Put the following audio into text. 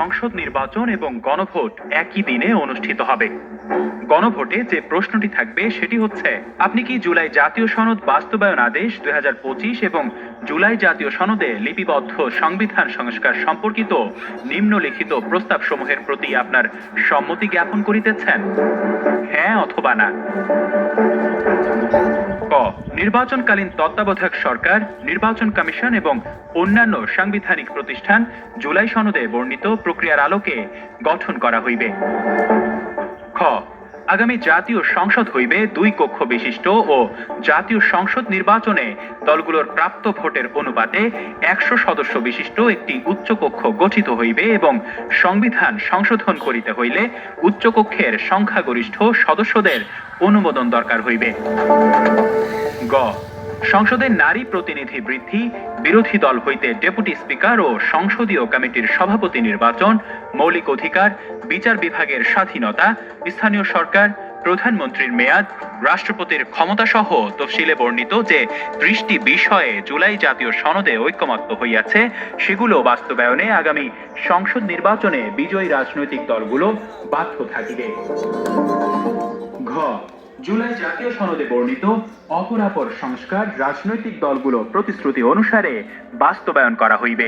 সংসদ নির্বাচন এবং গণভোট একই দিনে অনুষ্ঠিত হবে। গণভোটে যে প্রশ্নটি থাকবে সেটি হচ্ছে, আপনি কি জুলাই জাতীয় সনদ বাস্তবায়ন আদেশ 2025 এবং জুলাই জাতীয় সনদে লিপিবদ্ধ সংবিধান সংস্কার সম্পর্কিত নিম্নলিখিত প্রস্তাব সমূহের প্রতি আপনার সম্মতি জ্ঞাপন করিতেছেন? হ্যাঁ অথবা না। ক, নির্বাচনকালীন তত্ত্বাবধায়ক সরকার, নির্বাচন কমিশন এবং অন্যান্য সাংবিধানিক প্রতিষ্ঠান জুলাই সনদে বর্ণিত প্রক্রিয়ার আলোকে গঠন করা হইবে। খ, আগামী জাতীয় সংসদ হইবে 2 কক্ষ বিশিষ্ট ও জাতীয় সংসদ নির্বাচনে দলগুলোর প্রাপ্ত ভোটের অনুপাতে 100 সদস্য বিশিষ্ট একটি উচ্চকক্ষ গঠিত হইবে এবং সংবিধান সংশোধন করিতে হইলে উচ্চকক্ষের সংখ্যাগরিষ্ঠ সদস্যদের অনুমোদন দরকার হইবে। গ, সংসদে নারী প্রতিনিধি বৃদ্ধি, বিরোধী দল হইতে ডেপুটি স্পিকার ও সংসদীয় কমিটির সভাপতি নির্বাচন, মৌলিক অধিকার, বিচার বিভাগের স্বাধীনতা, স্থানীয় সরকার, প্রধানমন্ত্রীর মেয়াদ, রাষ্ট্রপতির ক্ষমতা সহ তফসিলে বর্ণিত যে 30টি বিষয়ে জুলাই জাতীয় সনদে ঐকমত্য হইয়াছে সেগুলো বাস্তবায়নে আগামী সংসদ নির্বাচনে বিজয়ী রাজনৈতিক দলগুলো বাধ্য থাকিবে। ঘ, জুলাই জাতীয় সনদে বর্ণিত অপরাপর সংস্কার রাজনৈতিক দলগুলো প্রতিশ্রুতি অনুসারে বাস্তবায়ন করা হইবে।